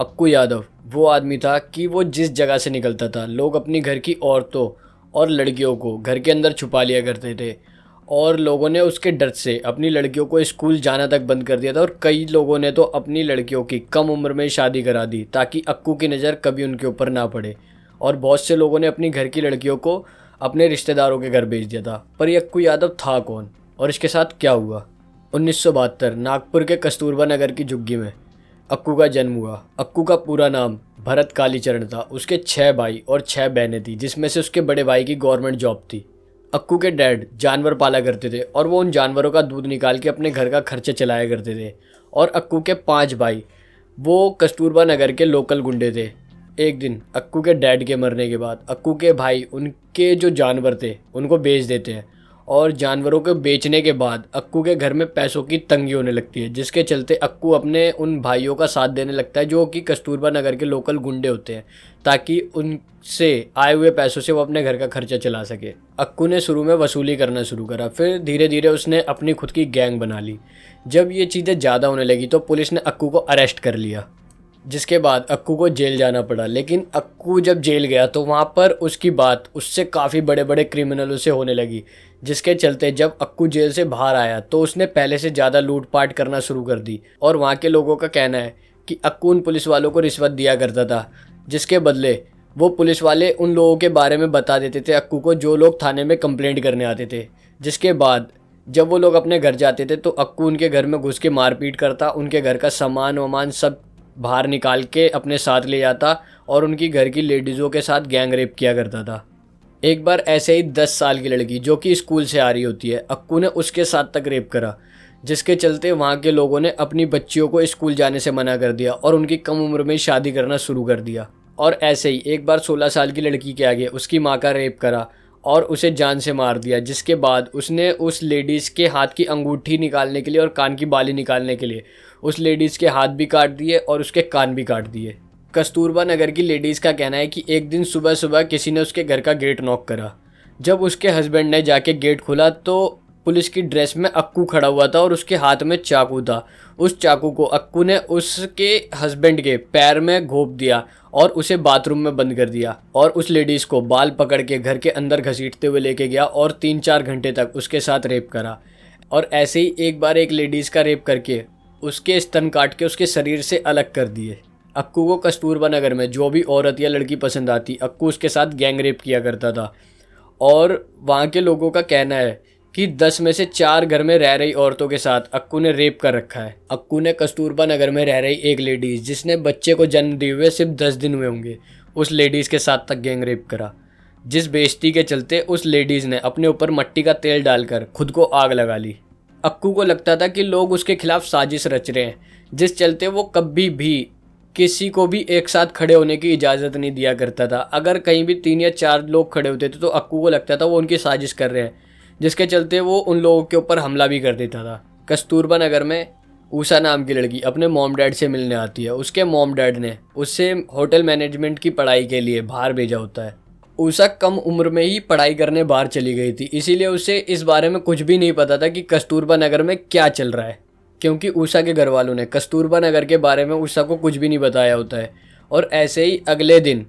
अक्कू यादव वो आदमी था कि वो जिस जगह से निकलता था लोग अपनी घर की औरतों और लड़कियों को घर के अंदर छुपा लिया करते थे। और लोगों ने उसके डर से अपनी लड़कियों को स्कूल जाना तक बंद कर दिया था, और कई लोगों ने तो अपनी लड़कियों की कम उम्र में शादी करा दी ताकि अक्कू की नज़र कभी उनके ऊपर ना पड़े। और बहुत से लोगों ने अपनी घर की लड़कियों को अपने रिश्तेदारों के घर भेज दिया था। पर ये अक्कू यादव था कौन और इसके साथ क्या हुआ? 1972 नागपुर के कस्तूरबा नगर की झुग्गी में अक्कू का जन्म हुआ। अक्कू का पूरा नाम भरत कालीचरण था। उसके 6 भाई और 6 बहनें थी, जिसमें से उसके बड़े भाई की गवर्नमेंट जॉब थी। अक्कू के डैड जानवर पाला करते थे और वो उन जानवरों का दूध निकाल के अपने घर का खर्चा चलाया करते थे। और अक्कू के 5 भाई वो कस्तूरबा नगर के लोकल गुंडे थे। एक दिन अक्कू के डैड के मरने के बाद अक्कू के भाई उनके जो जानवर थे उनको बेच देते हैं। और जानवरों को बेचने के बाद अक्कू के घर में पैसों की तंगी होने लगती है, जिसके चलते अक्कू अपने उन भाइयों का साथ देने लगता है जो कि कस्तूरबा नगर के लोकल गुंडे होते हैं, ताकि उनसे आए हुए पैसों से वो अपने घर का खर्चा चला सके। अक्कू ने शुरू में वसूली करना शुरू करा, फिर धीरे धीरे उसने अपनी खुद की गैंग बना ली। जब ये चीज़ें ज़्यादा होने लगी तो पुलिस ने अक्कू को अरेस्ट कर लिया, जिसके बाद अक्कू को जेल जाना पड़ा। लेकिन अक्कू जब जेल गया तो वहाँ पर उसकी बात उससे काफ़ी बड़े बड़े क्रिमिनलों से होने लगी, जिसके चलते जब अक्कू जेल से बाहर आया तो उसने पहले से ज़्यादा लूटपाट करना शुरू कर दी। और वहाँ के लोगों का कहना है कि अक्कू उन पुलिस वालों को रिश्वत दिया करता था, जिसके बदले वो पुलिस वाले उन लोगों के बारे में बता देते थे अक्कू को जो लोग थाने में कंप्लेंट करने आते थे। जिसके बाद जब वो लोग अपने घर जाते थे तो अक्कू उनके घर में घुस के मारपीट करता, उनके घर का सामान वामान सब बाहर निकाल के अपने साथ ले जाता और उनकी घर की लेडीज़ों के साथ गैंग रेप किया करता था। एक बार ऐसे ही 10 साल की लड़की जो कि स्कूल से आ रही होती है, अक्कू ने उसके साथ तक रेप करा, जिसके चलते वहाँ के लोगों ने अपनी बच्चियों को स्कूल जाने से मना कर दिया और उनकी कम उम्र में शादी करना शुरू कर दिया। और ऐसे ही एक बार 16 साल की लड़की के आगे उसकी माँ का रेप करा और उसे जान से मार दिया, जिसके बाद उसने उस लेडीज़ के हाथ की अंगूठी निकालने के लिए और कान की बाली निकालने के लिए उस लेडीज़ के हाथ भी काट दिए और उसके कान भी काट दिए। कस्तूरबा नगर की लेडीज़ का कहना है कि एक दिन सुबह सुबह किसी ने उसके घर का गेट नॉक करा। जब उसके हस्बैंड ने जाके गेट खोला तो पुलिस की ड्रेस में अक्कू खड़ा हुआ था और उसके हाथ में चाकू था। उस चाकू को अक्कू ने उसके हस्बैंड के पैर में घोंप दिया और उसे बाथरूम में बंद कर दिया और उस लेडीज़ को बाल पकड़ के घर के अंदर घसीटते हुए लेके गया और 3-4 घंटे तक उसके साथ रेप करा। और ऐसे ही एक बार एक लेडीज़ का रेप करके उसके स्तन काट के उसके शरीर से अलग कर दिए। अक्कू को कस्तूरबा नगर में जो भी औरत या लड़की पसंद आती, अक्कू उसके साथ गैंग रेप किया करता था। और वहाँ के लोगों का कहना है कि 10 में से 4 घर में रह रही औरतों के साथ अक्कू ने रेप कर रखा है। अक्कू ने कस्तूरबा नगर में रह रही एक लेडीज़ जिसने बच्चे को जन्म दिए हुए सिर्फ 10 दिन हुए होंगे, उस लेडीज़ के साथ तक गैंग रेप करा, जिस बेइज्जती के चलते उस लेडीज़ ने अपने ऊपर मिट्टी का तेल डालकर खुद को आग लगा ली। अक्कू को लगता था कि लोग उसके खिलाफ साजिश रच रहे हैं, जिस चलते वो कभी भी किसी को भी एक साथ खड़े होने की इजाज़त नहीं दिया करता था। अगर कहीं भी 3 या 4 लोग खड़े होते थे तो अक्कू को लगता था वो उनकी साजिश कर रहे हैं, जिसके चलते वो उन लोगों के ऊपर हमला भी कर देता था। कस्तूरबा नगर में ऊषा नाम की लड़की अपने मॉम डैड से मिलने आती है। उसके मॉम डैड ने उससे होटल मैनेजमेंट की पढ़ाई के लिए बाहर भेजा होता है। ऊषा कम उम्र में ही पढ़ाई करने बाहर चली गई थी, इसीलिए उसे इस बारे में कुछ भी नहीं पता था कि कस्तूरबा नगर में क्या चल रहा है, क्योंकि ऊषा के घर वालों ने कस्तूरबा नगर के बारे में ऊषा को कुछ भी नहीं बताया होता है। और ऐसे ही अगले दिन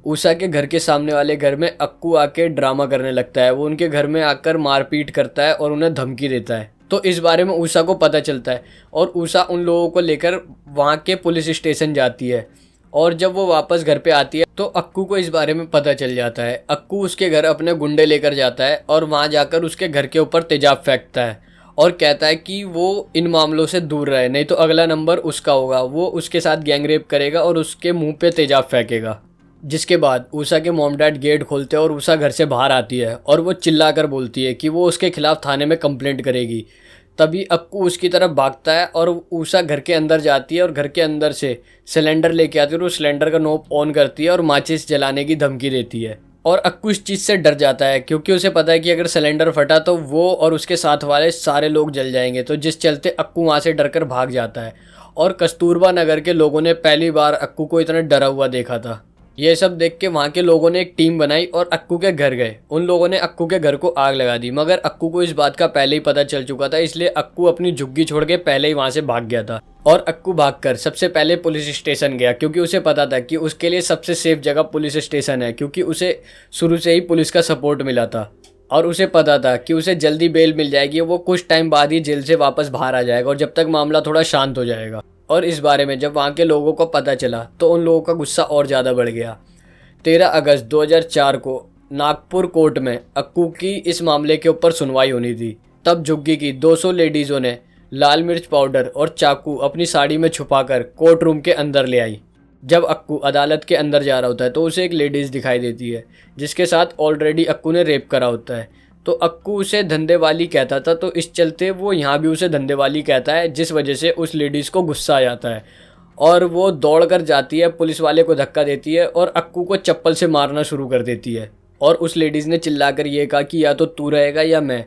ऊषा के घर के सामने वाले घर में अक्कू आके ड्रामा करने लगता है। वो उनके घर में आकर मारपीट करता है और उन्हें धमकी देता है। तो इस बारे में ऊषा को पता चलता है और ऊषा उन लोगों को लेकर वहाँ के पुलिस स्टेशन जाती है। और जब वो वापस घर पे आती है तो अक्कू को इस बारे में पता चल जाता है। अक्कू उसके घर अपने गुंडे लेकर जाता है और वहाँ जाकर उसके घर के ऊपर तेजाब फेंकता है और कहता है कि वो इन मामलों से दूर रहे, नहीं तो अगला नंबर उसका होगा, वो उसके साथ गैंग रेप करेगा और उसके मुंह पे तेजाब फेंकेगा। जिसके बाद ऊषा के मॉम डैड गेट खोलते हैं और ऊषा घर से बाहर आती है और वो चिल्लाकर बोलती है कि वो उसके खिलाफ थाने में कंप्लेंट करेगी। तभी अक्कू उसकी तरफ भागता है और ऊषा घर के अंदर जाती है और घर के अंदर से सिलेंडर लेके आती है और उस सिलेंडर का नोब ऑन करती है और माचिस जलाने की धमकी देती है। और अक्कू इस चीज़ से डर जाता है क्योंकि उसे पता है कि अगर सिलेंडर फटा तो वो और उसके साथ वाले सारे लोग जल जाएंगे, तो जिस चलते अक्कू वहाँ से डरकर भाग जाता है। और कस्तूरबा नगर के लोगों ने पहली बार अक्कू को इतना डरा हुआ देखा था। ये सब देख के वहाँ के लोगों ने एक टीम बनाई और अक्कू के घर गए। उन लोगों ने अक्कू के घर को आग लगा दी, मगर अक्कू को इस बात का पहले ही पता चल चुका था, इसलिए अक्कू अपनी झुग्गी छोड़ के पहले ही वहाँ से भाग गया था। और अक्कू भागकर सबसे पहले पुलिस स्टेशन गया, क्योंकि उसे पता था कि उसके लिए सबसे सेफ जगह पुलिस स्टेशन है, क्योंकि उसे शुरू से ही पुलिस का सपोर्ट मिला था और उसे पता था कि उसे जल्दी बेल मिल जाएगी, वो कुछ टाइम बाद ही जेल से वापस बाहर आ जाएगा और जब तक मामला थोड़ा शांत हो जाएगा। और इस बारे में जब वहाँ के लोगों को पता चला तो उन लोगों का गुस्सा और ज़्यादा बढ़ गया। 13 अगस्त 2004 को नागपुर कोर्ट में अक्कू की इस मामले के ऊपर सुनवाई होनी थी। तब झुग्गी की 200 लेडीज़ों ने लाल मिर्च पाउडर और चाकू अपनी साड़ी में छुपाकर कोर्ट रूम के अंदर ले आई। जब अक्कू अदालत के अंदर जा रहा होता है तो उसे एक लेडीज़ दिखाई देती है जिसके साथ ऑलरेडी अक्कू ने रेप करा होता है। तो अक्कू उसे धंधे वाली कहता था, तो इस चलते वो यहाँ भी उसे धंधे वाली कहता है, जिस वजह से उस लेडीज़ को गुस्सा आ जाता है और वो दौड़ कर जाती है, पुलिस वाले को धक्का देती है और अक्कू को चप्पल से मारना शुरू कर देती है। और उस लेडीज़ ने चिल्लाकर ये कहा कि या तो तू रहेगा या मैं,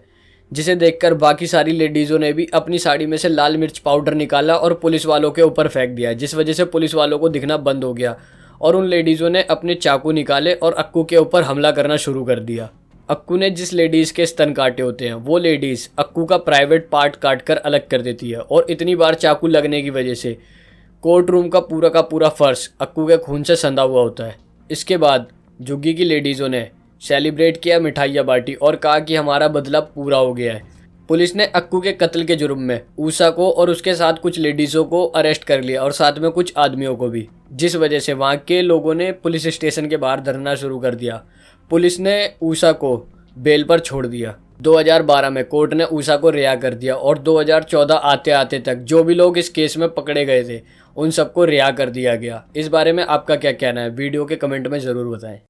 जिसे देखकर बाकी सारी लेडीज़ों ने भी अपनी साड़ी में से लाल मिर्च पाउडर निकाला और पुलिस वालों के ऊपर फेंक दिया, जिस वजह से पुलिस वालों को दिखना बंद हो गया और उन लेडीज़ों ने अपने चाकू निकाले और अक्कू के ऊपर हमला करना शुरू कर दिया। अक्कू ने जिस लेडीज़ के स्तन काटे होते हैं वो लेडीज़ अक्कू का प्राइवेट पार्ट काट कर अलग कर देती है और इतनी बार चाकू लगने की वजह से कोर्ट रूम का पूरा फर्श अक्कू के खून से संधा हुआ होता है। इसके बाद झुग्गी की लेडीज़ों ने सेलिब्रेट किया, मिठाइयाँ बांटी और कहा कि हमारा बदला पूरा हो गया है। पुलिस ने अक्कू के कत्ल के जुर्म में ऊषा को और उसके साथ कुछ लेडीज़ों को अरेस्ट कर लिया और साथ में कुछ आदमियों को भी, जिस वजह से वहाँ के लोगों ने पुलिस स्टेशन के बाहर धरना शुरू कर दिया। पुलिस ने ऊषा को बेल पर छोड़ दिया। 2012 में कोर्ट ने ऊषा को रिहा कर दिया और 2014 आते आते तक जो भी लोग इस केस में पकड़े गए थे उन सबको रिहा कर दिया गया। इस बारे में आपका क्या कहना है, वीडियो के कमेंट में ज़रूर बताएं।